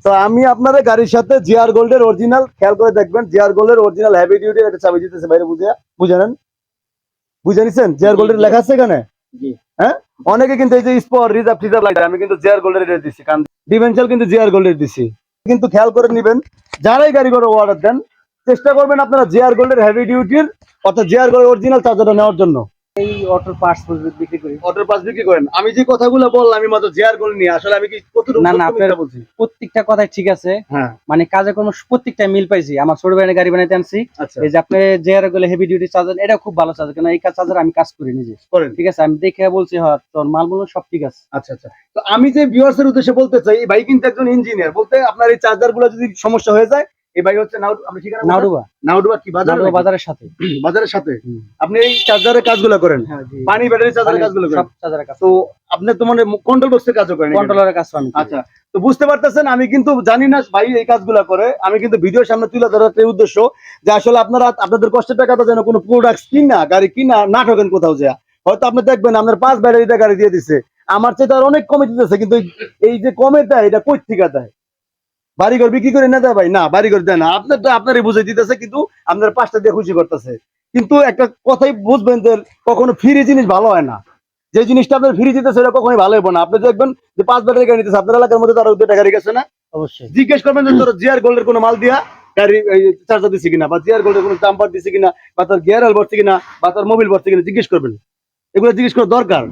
তো আমি আপনাদের গাড়ির সাথে জিআর গোল্ডের অরিজিনাল খেয়াল করে দেখবেন, জিআর গোল্ডের অরিজিনাল হেভি ডিউটি একটা চাবি দিতেছে বাইরে, বুঝে নেন, বুঝে নিছেন? জিআর গোল্ডের লেখা আছে এখানে। হ্যাঁ, অনেকে কিন্তু এই যে স্পট রিজার্ভ টিজার্ভ লাইট, আমি কিন্তু জিআর গোল্ডের রেট দিচ্ছি, কারণ ডিভেন্সাল কিন্তু জিআর গোল্ডের দিচ্ছি। কিন্তু খেয়াল করে নিবেন, যারাই গাড়ি করে অর্ডার দেন চেষ্টা করবেন আপনারা জিআর গোল্ডের হেভি ডিউটির অর্থাৎ জিআর গোল্ডের অরিজিনাল চার্জারটা নেওয়ার জন্য। এই অটোর পার্টস বিক্রি করি। অটোর পাস বিক্রি করেন? আমি যে কথাগুলো বললাম আমি মাত্র জিআর গোল্ড নিয়ে, আসলে আমি কি কতটুকু না না, আপনার বলছি? প্রত্যেকটা কথাই ঠিক আছে। হ্যাঁ, মানে কাজে কর্ম প্রত্যেকটা মিল পাইছি। আমার ছোট ভাইয়ের গাড়ি বানাইতে আনছি, আচ্ছা, এই যে আপনি জেআর গুলো হেভি ডিউটি চার্জার, এটা খুব ভালো চার্জার, কারণ এই চার্জার আমি কাজ করি নিজে। করেন? ঠিক আছে, আমি দেখে বলছি হ্যাঁ তোর মালগুলো সব ঠিক আছে। আচ্ছা আচ্ছা। তো আমি যে ভিউয়ার্স এর উদ্দেশ্যে বলতে চাই, এই ভাই কিন্তু একজন ইঞ্জিনিয়ার, বলতে আপনার এই চার্জার গুলো যদি সমস্যা হয়ে যায়, এই ভাই হচ্ছে আমি ঠিকানা বলতে- নাউডুবা, নাউডুবা কি বাজার? নাউডুবা বাজারের সাথে। বাজারের সাথে আপনি এই চার্জারের কাজগুলো করেন? হ্যাঁ জি, পানি ব্যাটারি চার্জারের কাজগুলো করেন? সব চার্জারের কাজ। তো আপনি তো মানে কন্ট্রোল বক্সের কাজও করেন? কন্ট্রোলারের কাজ আমি করি। আচ্ছা, তো বুঝতে পারতেছেন আমি কিন্তু জানি না ভাই এই কাজগুলো করে, আমি কিন্তু ভিডিওর সামনে তুলে ধরার একটা উদ্দেশ্য যে আসলে আপনারা আপনাদের কষ্টের টাকাটা যেন কোনো প্রোডাক্ট কিনা গাড়ি কিনা না ঠকেন কোথাও যায়। হয়তো আপনি দেখবেন আপনার 5 ব্যাটারিতে গাড়ি দিয়ে দিচ্ছে, আমার চেয়ে আর অনেক কমে দিতেছে, কিন্তু এই যে কমে দেয় এটা কই থেকে দেয়? বাড়িঘর বিক্রি করে না দেয় ভাই? না, বাড়িঘর দেয় না, আপনার তো আপনারই বুঝে দিতেছে, কিন্তু আপনার 5টা দিয়ে খুশি করতেছে। কিন্তু একটা কথাই বুঝবেন যে কখনো ফ্রি জিনিস ভালো হয় না। যে জিনিসটা আপনার ফ্রি দিতেছে সেটা কখনোই ভালো হবে না। আপনি দেখবেন যে 5 ব্যাটারি গাড়ি নিতেছে, আপনার এলাকার মধ্যে তো আরো 2টা গাড়ি গেছে না? অবশ্যই জিজ্ঞেস করবেন যে তোর জিআর গোল্ডের কোনো মাল দিয়া গাড়ি চার্জার দিছে কিনা, বা জিআর গোল্ডের কোনো জাম্পার দিছে কিনা, বা তার গিয়ার অয়েল ভরছে কিনা, বা তার মোবিল ভরছে কিনা, জিজ্ঞেস করবেন। এগুলো জিজ্ঞেস করা দরকার।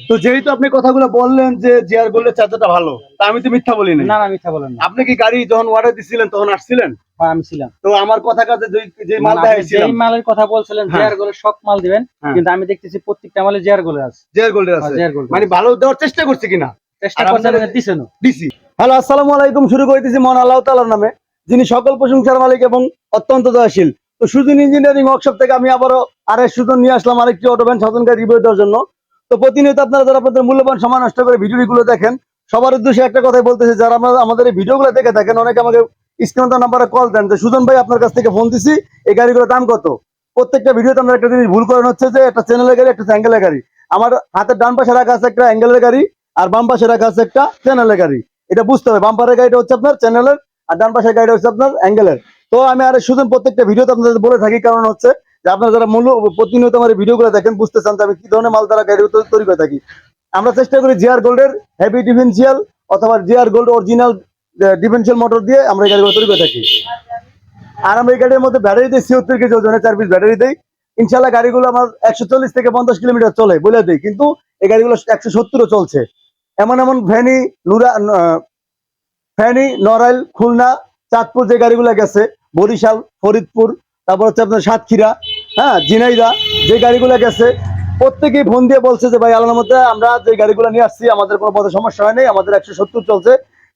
তো যেহেতু আপনি কথাগুলো বললেন যে জিআর গোল্ডের চার্জারটা ভালো, তা আমি তো মিথ্যা বলি না। না না, মিথ্যা বলেন না। আপনি কি গাড়ি যখন অর্ডার দিছিলেন তখন আসছিলেন? হ্যাঁ আমি ছিলাম। তো আমার কথা কাছে যে মাল মানে আপনি দেখাইছিলাম, যেই মালের কথা বলছিলেন হ্যাঁ। জেআর গুলো সব মাল দিবেন, হ্যাঁ। কিন্তু আমি দেখতেছি প্রত্যেকটা মালে জেআর গুলো আছে। জিআর গোল্ডের আছে, জেআর গুলো মানে ভালো দেওয়ার চেষ্টা করছে কিনা চেষ্টা আর করছেন, আপনাদের- দিছেন। দিছি। হ্যালো, আসসালামু আলাইকুম। শুরু করতেছি মহান আল্লাহ তাআলার নামে, যিনি সকল প্রশংসার মালিক এবং অত্যন্ত দয়াশীল। তো সুজন ইঞ্জিনিয়ারিং ওয়ার্কশপ থেকে আমি আবারও সুজন নিয়ে আসলাম আরেকটি অটো ভ্যান সাধনকারী রিভিউ দেওয়ার জন্য। তো প্রতিনিয়ত আপনারা যারা আপনাদের মূল্যবান সময় নষ্ট করে ভিডিওগুলো দেখেন, সবার উদ্দেশ্যে একটা কথাই বলতেছি, যারা আমাদের এই ভিডিওগুলো দেখে থাকেন, অনেকে আমাকে স্ক্রিনে নাম্বারে কল দেন যে সুজন ভাই আপনার কাছ থেকে ফোন দিছি, এই গাড়িগুলোর দাম কত? প্রত্যেকটা ভিডিওতে আমরা একটা জিনিস ভুল করেন হচ্ছে যে একটা চ্যানেলের গাড়ি একটা অ্যাঙ্গেলের গাড়ি। আমার হাতের ডান পাশে রাখা আছে একটা অ্যাঙ্গেলের গাড়ি, আর বাম পাশে রাখা আছে একটা চ্যানেলের গাড়ি। এটা বুঝতে হবে, বাম্পারের গাড়িটা হচ্ছে আপনার চ্যানেলের, আর ডান পাশের গাড়িটা হচ্ছে আপনার অ্যাঙ্গেলের। তো আমি সুজন প্রত্যেকটা ভিডিওতে আপনাদের বলে থাকি, কারণ হচ্ছে যে আপনারা যারা প্রতিনিয়ত আমার ভিডিওগুলো দেখেন বুঝতে চান যে আমি কি ধরনের মাল দ্বারা গাড়ি তৈরি করে থাকি। আমরা চেষ্টা করি জিআর গোল্ডের হেভি ডিফেন্সিয়াল অথবা GR gold original differential motor দিয়ে আমরা এই গাড়িগুলো তৈরি করে থাকি। আর আমরা এই গাড়ির মধ্যে ব্যাটারি দিই 76 কেজি ওজনের 4 পিস ব্যাটারি দিই। ইনশাল্লাহ গাড়িগুলো আমার 140 থেকে 50 কিলোমিটার চলে বলে দিই, কিন্তু এই গাড়িগুলো 170ও চলছে। এমন এমন ফেনী, নড়াইল, খুলনা, চাঁদপুর যে গাড়িগুলো গেছে, বরিশাল, ফরিদপুর, তারপর হচ্ছে আপনার সাতক্ষীরা, হ্যাঁ ঝিনাইদহ, যে গাড়িগুলো গেছে প্রত্যেকেই ফোন দিয়ে বলছে যে ভাই আল্লাহর মধ্যে আমরা যে গাড়িগুলো নিয়ে আসছি আমাদের কোনো পথে সমস্যা হয় নাই, আমাদের 170 চলছে।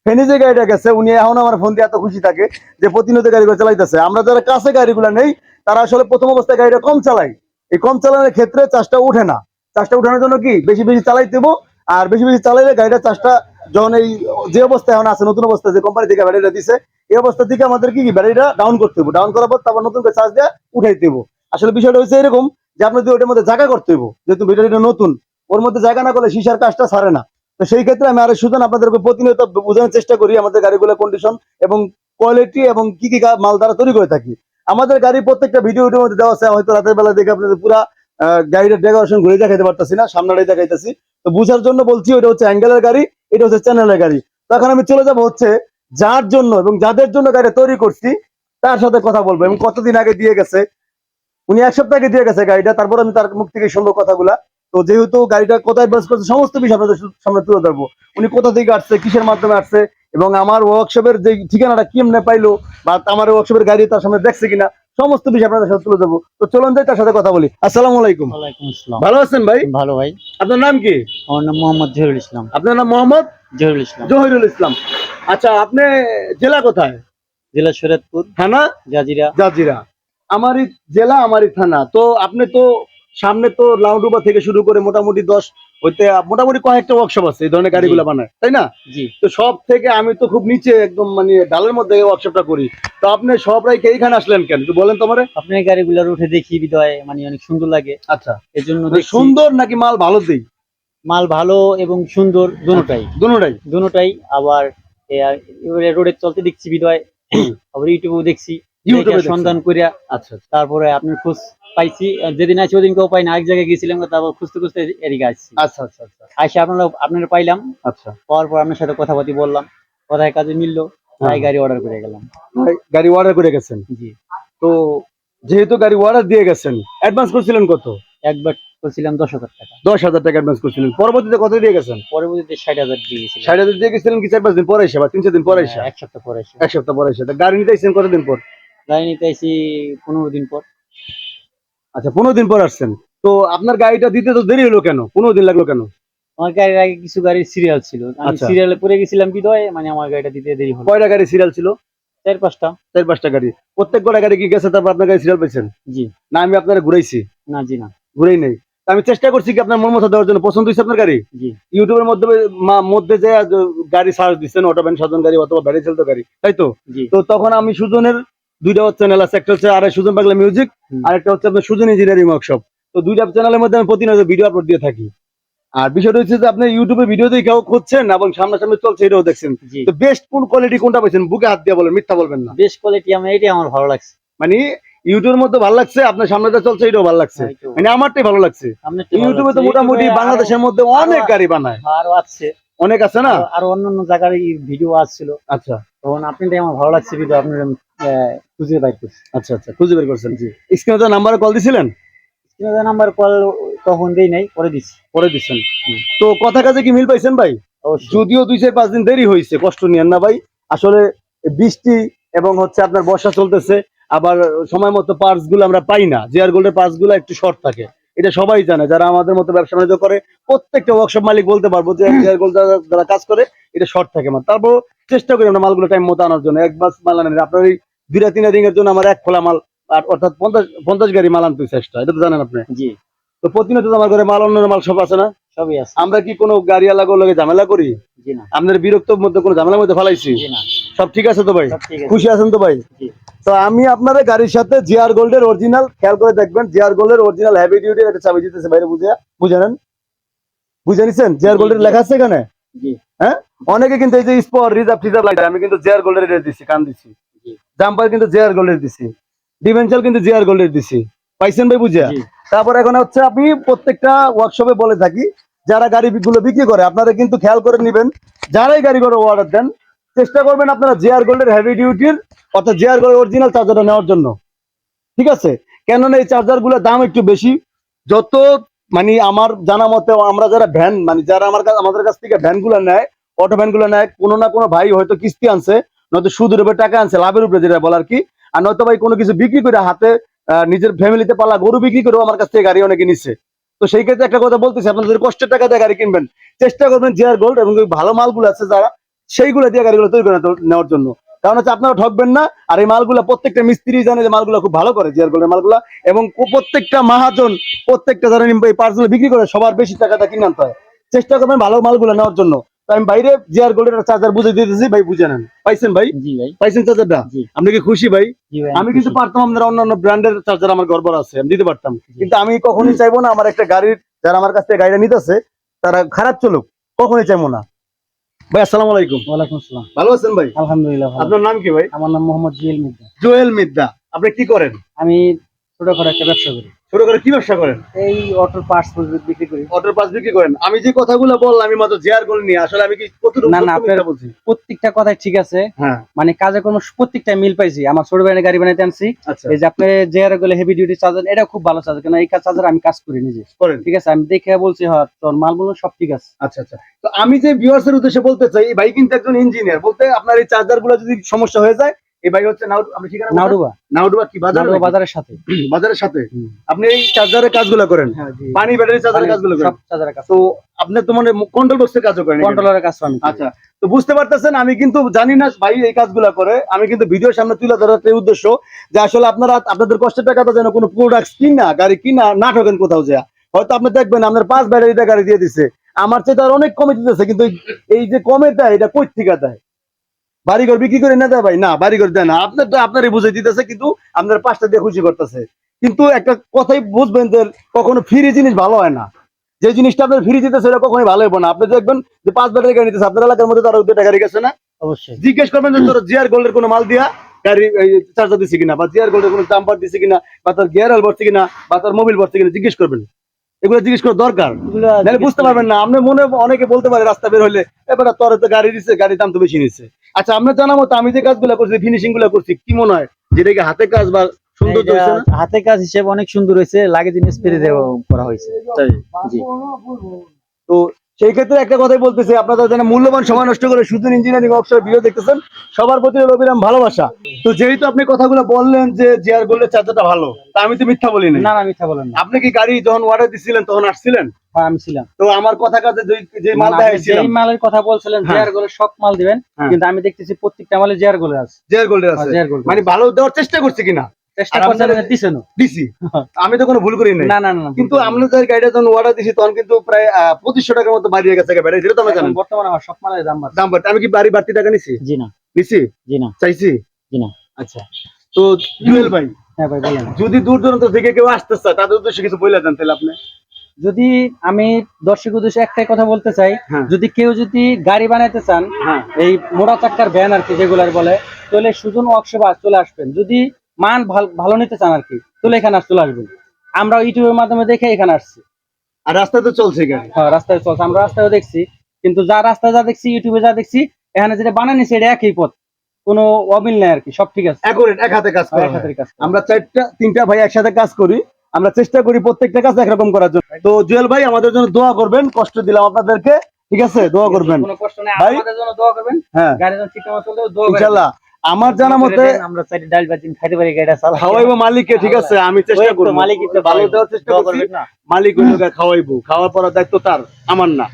ফেনী যে গাড়িটা গেছে উনি এখন আমার ফোন দিয়ে এত খুশি থাকে যে প্রতিনিয়ত গাড়িগুলো চালাইতেছে। আমরা যারা কাছে গাড়িগুলো নেই তারা আসলে প্রথম অবস্থায় গাড়িটা কম চালাই, এই কম চালানোর ক্ষেত্রে চার্জটা উঠে না। চার্জটা উঠানোর জন্য কি বেশি বেশি চালাই দেবো, আর বেশি বেশি চালাইলে গাড়িটা চার্জটা যখন এই যে অবস্থায় এখন আছে, নতুন অবস্থায় যে কোম্পানি থেকে ব্যাটারিটা দিছে, এই অবস্থা থেকে আমাদের কি ব্যাটারিটা ডাউন করতে হবে, ডাউন করার পর তারপর নতুন করে চার্জ দিয়ে উঠাই দেবো। আসলে বিষয়টা হচ্ছে এরকম যে আপনার যদি ওটার মধ্যে জায়গা করতে হবে, যেহেতু ব্যাটারিটা নতুন, ওর মধ্যে জায়গা না করলে সিসার কাজটা ছাড়ে না। তো সেই ক্ষেত্রে আমি সুজন আপনাদেরকে প্রতিনিয়ত বোঝানোর চেষ্টা করি আমাদের গাড়িগুলোর কন্ডিশন এবং কোয়ালিটি এবং কি কি মাল দ্বারা তৈরি করে থাকি। আমাদের গাড়ি প্রত্যেকটা ভিডিওটির মধ্যে দেওয়া আছে, হয়তো রাতের বেলা দেখে আপনাদের পুরা গাড়ির ডেকোরেশন ঘুরে দেখাইতে পারতেছি না, সামনেটাই দেখাইতেছি। তো বুঝার জন্য বলছি, ওটা হচ্ছে অ্যাঙ্গেলের গাড়ি, এটা হচ্ছে চ্যানেলের গাড়ি। তখন আমি চলে যাব হচ্ছে যার জন্য এবং যাদের জন্য গাড়ি তৈরি করছি তার সাথে কথা বলবো, এবং কতদিন আগে দিয়ে গেছে। উনি 1 সপ্তাহ আগে দিয়ে গেছে গাড়িটা, তারপর আমি তার মুখ থেকে শুনবো কথাগুলা। তো যেহেতু গাড়িটা কোথায় বাস করছে সমস্ত বিষয় আপনাদের সামনে তুলে ধরবো, উনি কোথা থেকে আসছে, কিসের মাধ্যমে আসছে, এবং আমার ওয়ার্কশপের যে ঠিকানাটা কেমনে পাইলো, বা আমার ওয়ার্কশপের গাড়ি তার সামনে দেখছে কিনা, সমস্ত বিষয় আপনাদের সাথে তুলে ধরবো। তো চলুন যাই তার সাথে কথা বলি। আসসালামু আলাইকুম। ওয়ালাইকুম আসসালাম। ভালো আছেন ভাই? ভালো ভাই। আপনার নাম কি? আমার নাম মোহাম্মদ জহিরুল ইসলাম। আপনার নাম মোহাম্মদ জহিরুল ইসলাম। জহিরুল ইসলাম। আচ্ছা, আপনি জেলা কোথায়? জেলা শরীয়তপুর, থানা জাজিরা। জাজিরা। আমারই জেলা আমারই থানা। তো আপনি তো সামনে তো লাউডুবা থেকে শুরু করে মোটামুটি 10 হইতে মোটামুটি কয়েকটা ওয়ার্কশপ আছে এই ধরনের গাড়িগুলো বানায়, তাই না? জি। তো সব থেকে আমি তো খুব নিচে একদম মানে ডালের মধ্যে ওয়ার্কশপটা করি। তো আপনি সব রাইকে এইখানে আসলেন কেন একটু বলেন তো আমারে। আপনার গাড়িগুলোর উঠে দেখি বিদয় মানে অনেক সুন্দর লাগে। আচ্ছা, এজন্য সুন্দর নাকি মাল ভালো দেই? মাল ভালো এবং সুন্দর দুটোটাই। দুটোটাই। দুটোটাই। আবার এবারে রোডে চলতে দেখছি বিদয়, আবার ইউটিউবেও দেখছি, ইউটিউবে দেখে দেখছেন? সন্ধান করিয়া আচ্ছা আচ্ছা তারপরে আপনার খোঁজ পাইছি। যেদিন আছি ওদিন কেউ পাই না, এক জায়গায় গেছিলাম, তারপর খুঁজতে খুঁজতে এদিকে আসছি। আচ্ছা আচ্ছা আচ্ছা আইসা আপনারা পাইলাম, আচ্ছা। পাওয়ার পর আপনার সাথে কথাবার্তি বললাম, কথায় কাজে মিললো, তাই গাড়ি অর্ডার করে গেলাম। ভাই, গাড়ি অর্ডার করে গেছেন, জি, তো যেহেতু গাড়ি অর্ডার দিয়ে গেছেন, অ্যাডভান্স করছিলেন কত? একবার করছিলাম 10,000 টাকা, 10,000 টাকা অ্যাডভান্স করছিলেন, পরবর্তীতে কত দিয়ে গেছেন? পরবর্তীতে 60,000 দিয়ে গেছিলাম। 60,000 দিয়ে গেছিলেন কি 4-5 দিন পরে এসে বা 3-4 দিন পরে এসে? এক সপ্তাহ পরে এসে। 1 সপ্তাহ পরে এসে। তা গাড়ি নিতে এসেছেন কতদিন পর? গাড়ি নিতে আইছি 15 দিন পর। আচ্ছা, 15 দিন পর আসছেন। তো আপনার গাড়িটা দিতে তো দেরি হলো কেন? 15 দিন লাগলো কেন? আমার গাড়ির আগে কিছু গাড়ির সিরিয়াল ছিল, আমি আচ্ছা। সিরিয়ালে পড়ে গেছিলাম বিদয়, মানে আমার গাড়িটা দিতে দেরি হলো। কয়টা গাড়ি সিরিয়াল ছিল? 4-5টা। 4-5টা গাড়ি। প্রত্যেক কটা গাড়ি কি গেছে তারপর আপনার গাড়ি সিরিয়াল পাইছেন? জি না আমি আপনারা ঘুরাইছি? না, জি না, ঘুরেই নেই। তা আমি চেষ্টা করছি কি আপনার মন মতো দেওয়ার জন্য। পছন্দ হয়েছে আপনার গাড়ি? জি ইউটিউবের মধ্যে মধ্যে যে গাড়ি সার্চ দিচ্ছেন, অটো ভ্যান সাজন গাড়ি অথবা ব্যাটারি চালিত গাড়ি, তাই তো? জি। তো তখন আমি সুজনের দুইটা চ্যানেল আছে, একটা হচ্ছে আরে সুজন পাগলা মিউজিক, হুম। আর একটা হচ্ছে আপনার সুজন ইঞ্জিনিয়ারিং ওয়ার্কশপ। তো দুইটা চ্যানেলের মধ্যে আমি প্রতিনিয়ত ভিডিও আপলোড দিয়ে থাকি। আর বিষয়টা হচ্ছে যে আপনি ইউটিউবে ভিডিও দিয়ে কেউ খুঁজছেন এবং সামনাসামনি চলছে এটাও দেখছেন। জি, তো বেস্ট কোন কোয়ালিটি কোনটা পাইছেন? বুকে হাত দিয়ে বলেন, মিথ্যা বলবেন না। বেস্ট কোয়ালিটি এটাই আমার ভালো লাগছে। মানে ইউটিউবের মধ্যে ভালো লাগছে, আপনার সামনে যা চলছে এটাও ভালো লাগছে, এইটাও মানে আমারটাই ভালো লাগছে। আপনারটা ভালো ইউটিউবে তো লাগছে। মোটামুটি ইউটিউবে বাংলাদেশের মধ্যে অনেক গাড়ি বানায়, আরো আছে, অনেক আছে না? আরো অন্যান্য জায়গার ভিডিও আসছিল, আচ্ছা তখন আপনারটাই আমার ভালো লাগছে ভিডিও, আপনার খুঁজে বাইর করছি। আচ্ছা আচ্ছা, খুঁজে বের করছেন। জি, স্ক্রিনে তো নাম্বারে কল দিছিলেন? নাম্বার কল তখন দেই নাই, পরে দিচ্ছি। পরে দিচ্ছেন। হুম। তো কথা কাজে কি মিল পাইছেন ভাই? অবশ্যই। যদিও 2-4-5 দিন দেরি হয়েছে, কষ্ট নিয়েন না ভাই। আসলে বৃষ্টি এবং হচ্ছে আপনার বর্ষা চলতেছে, আবার সময় মতো পার্টস গুলো আমরা পাই না। জিআর গোল্ডের পার্টস গুলো একটু শর্ট থাকে, এটা সবাই জানে যারা আমাদের মতো ব্যবসা বাণিজ্য করে। প্রত্যেকটা ওয়ার্কশপ মালিক বলতে পারবো যে জিআর গোল্ড যারা কাজ করে এটা শর্ট থাকে। তারপর চেষ্টা করি আমরা মালগুলো টাইম মতো আনার জন্য। এক বাস মাল আনেন আপনার ওই 2-3 রিং এর জন্য আমার এক খোলা মাল, আর অর্থাৎ 50 গাড়ি মাল আনতে চেষ্টা, এটা তো জানেন আপনি। জি, তো প্রতিনিয়ত আমার ঘরে মাল, অন্য মাল সব আছে না? সবই আছে। আমরা কি কোনো গাড়ি আলাগো লগে ঝামেলা করি? জি না, আপনার বিরক্তর মধ্যে কোনো ঝামেলার মধ্যে ফেলাইছি? জি না, সব ঠিক আছে তো ভাই? সব ঠিক আছে। খুশি আছেন তো ভাই? জি, তো আমি আপনার গাড়ির সাথে জিআর গোল্ডের অরিজিনাল, খেয়াল করে দেখবেন, জিআর গোল্ডের অরিজিনাল হেভি ডিউটি একটা চাবি দিতেছে বাইরে, বুঝে নেন, বুঝে নিছেন? জিআর গোল্ডের লেখা আছে এখানে। জি, হ্যাঁ, অনেকে কিন্তু এই যে স্পট রিজার্ভ টিজার্ভ লাগে, আমি কিন্তু জিআর গোল্ডের রেট দিছি, কান দিছি। জি, জাম্পার কিন্তু জিআর গোল্ডের দিছি, ডিভেন্সাল কিন্তু জিআর গোল্ডের দিছি। পাইছেন ভাই বুঝিয়া? জি, তারপর এখন হচ্ছে আমি প্রত্যেকটা ওয়ার্কশপে বলে থাকি, যারা গাড়ি গুলো বিক্রি করে আপনারা কিন্তু খেয়াল করে নিবেন, যারাই গাড়ি করে অর্ডার দেন চেষ্টা করবেন আপনারা জিআর গোল্ডের হেভি ডিউটির অর্থাৎ জিআর গোল্ডের অরিজিনাল চার্জারটা নেওয়ার জন্য, ঠিক আছে? কেননা এই চার্জার গুলোর দাম একটু বেশি। যত মানে আমার জানা মতে আমরা যারা ভ্যান, মানে যারা আমাদের কাছ থেকে ভ্যান গুলো নেয়, অটো ভ্যান গুলো নেয়, কোনো না কোনো ভাই হয়তো কিস্তি আনছে, নয়তো সুদের উপরে টাকা আনছে, লাভের উপরে যেটা বলার কি, আর নয়তো ভাই কোনো কিছু বিক্রি করে হাতে নিজের ফ্যামিলিতে পালা গরু বিক্রি করেও আমার কাছ থেকে গাড়ি অনেকে নিচ্ছে। তো সেই ক্ষেত্রে একটা কথা বলতেছি, আপনাদের কষ্টের টাকা দিয়ে গাড়ি কিনবেন, চেষ্টা করবেন জিআর গোল্ড এবং ওই ভালো মালগুলো আছে যারা, সেইগুলো দিয়ে গাড়িগুলো তৈরি করে নেওয়ার জন্য। কারণ হচ্ছে আপনারা ঠকবেন না। আর এই মালগুলা প্রত্যেকটা মিস্ত্রি জানে যে মালগুলা খুব ভালো করে জিআর গোল্ডের মালগুলা, এবং প্রত্যেকটা মাহাজন, প্রত্যেকটা যারা এই পার্টসগুলো বিক্রি করে সবার বেশি টাকাটা কিনে আনতে হয়। চেষ্টা করবেন ভালো মালগুলো নেওয়ার জন্য। তো আমি বাইরে জিআর গোল্ডের চার্জার বুঝে দিতেছি ভাই, বুঝে নেন। পাইছেন ভাই? জি ভাই, পাইছেন চার্জারটা? জি, আপনি কি খুশি ভাই? জি ভাই, আমি কিন্তু পারতাম আপনার অন্যান্য ব্র্যান্ডের চার্জার আমার গড়বড় আছে, আমি দিতে পারতাম, কিন্তু আমি কখনোই চাইবো না আমার একটা গাড়ির, যারা আমার কাছ থেকে গাড়িটা নিতেছে তারা খারাপ চলুক, কখনোই চাইবো না। ভাই আসসালামু আলাইকুম। ওয়ালাইকুম আসসালাম। ভালো আছেন ভাই? আলহামদুলিল্লাহ ভালো। আপনার নাম কি ভাই? আমার নাম মোহাম্মদ জুয়েল মির্জা। জুয়েল মিদ্দা। আপনি কি করেন? আমি ছোটখাটো একটা ব্যবসা করি, ছোট করে কি ব্যবসা করেন? এই অটোর পার্টস বিক্রি করি। অটোর পাস বিক্রি করেন। আমি যে কথাগুলো বললাম আমি মাত্র জিআর গোল্ড নিয়ে, আসলে আমি কি কতটুকু না, না, সত্য আপনার মিথ্যা বলছি? প্রত্যেকটা কথাই ঠিক আছে, হ্যাঁ মানে কাজে কর্ম প্রত্যেকটা মিল পাইছি। আমার ছোট ভাইয়ের গাড়ি বানাইতে আনছি, আচ্ছা, এই যে আপনি জেআর গুলো হেভি ডিউটি চার্জার, এটা খুব ভালো চার্জার, কারণ এই চার্জার আমি কাজ করি নিজে, করেন। ঠিক আছে? আমি দেখে বলছি হ্যাঁ তোর মালগুলো সব ঠিক আছে। আচ্ছা আচ্ছা, তো আমি যে ভিউয়ার্সের উদ্দেশ্যে বলতে চাই, এই ভাই কিন্তু একজন ইঞ্জিনিয়ার, বলতে আপনার এই চার্জার গুলো যদি সমস্যা হয়ে যায়, এই ভাই হচ্ছে আপনি ঠিকানা বলুন। নাউডুবা, নাউডুবা কি বাজার? নাউডুবা বাজারের সাথে। বাজারের সাথে হুম। আপনি এই চার্জারের কাজগুলো করেন? হ্যাঁ, জি। পানি ব্যাটারি চার্জারের কাজগুলো সব করেন? চার্জারের কাজ, তো আপনি তো মানে কন্ট্রোল বক্সের কাজও করেন? কন্ট্রোলারের কাজ আমি করি। আচ্ছা, তো বুঝতে পারতেছেন আমি কিন্তু জানি না ভাই এই কাজগুলো করে, আমি কিন্তু ভিডিওর সামনে তুলে ধরার এই উদ্দেশ্য যে আসলে আপনারা আপনাদের কষ্টের টাকাটা যেন কোনো প্রোডাক্ট কিনা গাড়ি কিনা না ঠকেন কোথাও যা। হয়তো আপনি দেখবেন আপনার 5 ব্যাটারিটা গাড়ি দিয়ে দিছে, আমার চেয়ে তার অনেক কমে দিতেছে, কিন্তু এই যে কমে দেয় এটা কই থেকে দেয়? বাড়িঘর বিক্রি করে না দেয় ভাই? না, বাড়িঘর দেয় না, আপনার তো আপনারই বুঝে দিতেছে, কিন্তু আপনার 5টা দিয়ে খুশি করতেছে। কিন্তু একটা কথাই বুঝবেন যে কখনো ফ্রি জিনিস ভালো হয় না। যে জিনিসটা আপনার ফ্রি দিতে সেটা কখনোই ভালো হবে না। আপনি দেখবেন যে 5 ব্যাটারি গাড়ি নিতেছে, আপনার এলাকার মধ্যে তারা 2টা গাড়ি গেছে না, অবশ্যই। জিজ্ঞেস করবেন যে তোর জিআর গোল্ডের কোনো মাল দিয়া গাড়ি চার্জার দিছে কিনা, বা জিআর গোল্ডের কোনো জাম্পার দিছে কিনা, বা তার গিয়ার অয়েল ভরছে কিনা, বা তার মোবিল ভরছে কিনা, জিজ্ঞেস করবেন। এগুলো জিজ্ঞেস করা দরকার, এগুলো নাহলে বুঝতে পারবেন না। আপনি মনে অনেকে বলতে পারে রাস্তা বের হলে, এবার তোর তো গাড়ি দিচ্ছে, গাড়ির দাম তো বেশি নিচ্ছে। আচ্ছা, আপনার জানা মতো আমি যে কাজগুলো করছি, ফিনিশিং গুলো করছি, কি মনে হয় যেটা কি হাতে কাজ বা সুন্দর এটা হয়েছে না? হাতে কাজ হিসেবে অনেক সুন্দর হয়েছে, লাগে জিনিস স্প্রে দেওয়া করা হয়েছে। তাই, জি। তো সেই ক্ষেত্রে একটা কথাই বলতেছি, আপনারা যেন মূল্যবান সময় নষ্ট করে শুধু ইঞ্জিনিয়ারিং ওয়ার্কশপ ভিডিও দেখতেছেন, সবার প্রতি রইল অবিরাম ভালোবাসা। তো যেহেতু আপনি কথাগুলো বললেন যে জিআর গোল্ডের চার্জারটা ভালো, তা আমি তো মিথ্যা বলি নাই। না না, মিথ্যা বলেন না। আপনি কি গাড়ি যখন অর্ডার দিছিলেন তখন আসছিলেন? হ্যাঁ, আমি ছিলাম। তো আমার কথা কাজে যে মাল মানে আপনি দেখাইছিলাম, যেই মালের কথা বলছিলেন হ্যাঁ। জিআর গোল্ডের সব মাল দিবেন, হ্যাঁ। কিন্তু আমি দেখতেছি প্রত্যেকটা মালে জিআর গোল্ডের আছে। জিআর গোল্ডের আছে, জিআর গোল্ড মানে ভালো দেওয়ার চেষ্টা করছি কিনা চেষ্টা আর করছেন, আপনারা- দিছেন। দিছি, আমি তো কোনো ভুল করি নাই। না না না, কিন্তু আমরা যে গাড়িটা যখন অর্ডার দিছি তখন কিন্তু প্রায় 2500 টাকার মতো বাড়িয়ে গেছে ব্যাটারি, যেটা তো আমরা এখন জানেন বর্তমানে আমার সব মালের দাম বাড়ছে। দাম। বাট আমি কি বাড়ি বাড়তি টাকা নিছি? জি না, নিছি, জি না, চাইছি? জি না। আচ্ছা, তো জুয়েল ভাই, হ্যাঁ ভাই, বলেন। যদি দূর দূরান্ত থেকে কেউ আসতে চায় তাদের উদ্দেশ্যে কিছু বলে দেন তাহলে আপনি। যদি আমি দর্শক উদ্দেশ্যে একটাই কথা বলতে চাই, হ্যাঁ। যদি কেউ যদি গাড়ি বানাইতে চান, হ্যাঁ। এই মোড়া চাক্কার ভ্যান আর কি যেগুলার বলে, তাহলে সুজন ওয়ার্কশপে চলে আসবেন। যদি মান ভালো নিতে চান আর কি, তাহলে এখানে চলে আসবেন। আমরা ইউটিউবের মাধ্যমে দেখে এখানে আসছি। আর রাস্তায় তো চলছে গাড়ি। হ্যাঁ, রাস্তায় চলছে, আমরা রাস্তায় দেখছি, কিন্তু যা রাস্তায় যা দেখছি, ইউটিউবে যা দেখছি, এখানে যেটা বানানি সেটা একই পথ, কোনো অমিল নাই আর কি, সব ঠিক আছে। Accurate, এক হাতে কাজ করা এক হয়। হাতের কাজ। আমরা তিনটা ভাই একসাথে কাজ করি, আমরা চেষ্টা করি প্রত্যেকটা কাজ একরকম করার জন্য। তো জুয়েল ভাই আমাদের জন্য দোয়া করবেন, কষ্ট দিলাম আপনাদেরকে, ঠিক আছে? দোয়া করবেন কোনো কষ্ট নেই, ভাই। আমাদের জন্য দোয়া করবেন। হ্যাঁ, গাড়ি যখন ঠিক মতো চলবে, দোয়া করবেন। ইনশাআল্লাহ। আমার জানা মতে আমরা চাইলে ডাল ভাজি খাইতে পারি, গাড়িটা চালাই। খাওয়াইবো মালিককে, ঠিক আছে? আমি চেষ্টা করবো মালিকই তো ভালো দেওয়ার চেষ্টা দোয়া করছি। করবেন না। মালিক ওই লোকের খাওয়াইবো, খাওয়ার পর দায়িত্ব তার, আমার না।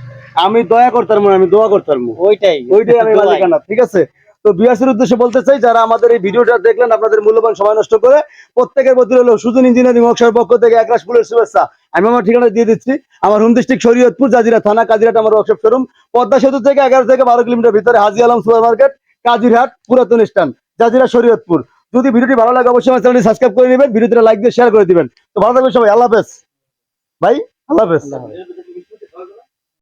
আমি দয়া করতাম না, আমি দোয়া করতাম। ওইটাই আমি মালিকানা, ঠিক আছে? তো বিয়াসের উদ্দেশ্যে বলতে চাই, যারা আমাদের এই ভিডিওটা দেখলেন, আপনাদের মূল্যবান সময় নষ্ট করে, প্রত্যেকের প্রতি হলো সুজন ইঞ্জিনিয়ারিং ওয়ার্কশপের পক্ষ থেকে একরাশ ফুলের শুভেচ্ছা। আমি আমার ঠিকানা দিয়ে দিচ্ছি, আমার হোম ডিস্ট্রিক্ট শরীয়তপুর, জাজিরা থানা, কাজিরহাট আমার ওয়ার্কশপ শোরুম। পদ্মা সেতু থেকে 11 থেকে 12 কিলোমিটার ভিতরে হাজি আলম সুপার মার্কেট, কাজিরহাট পুরাতন স্ট্যান্ড, জাজিরা শরীয়তপুর। যদি ভিডিওটি ভালো লাগে অবশ্যই আমার চ্যানেলটি সাবস্ক্রাইব করে নেবেন, ভিডিওটা লাইক দিয়ে শেয়ার করে দিবেন। তো ভালো থাকবেন সবাই, আল্লাহ হাফেজ ভাই, আল্লাহ হাফেজ।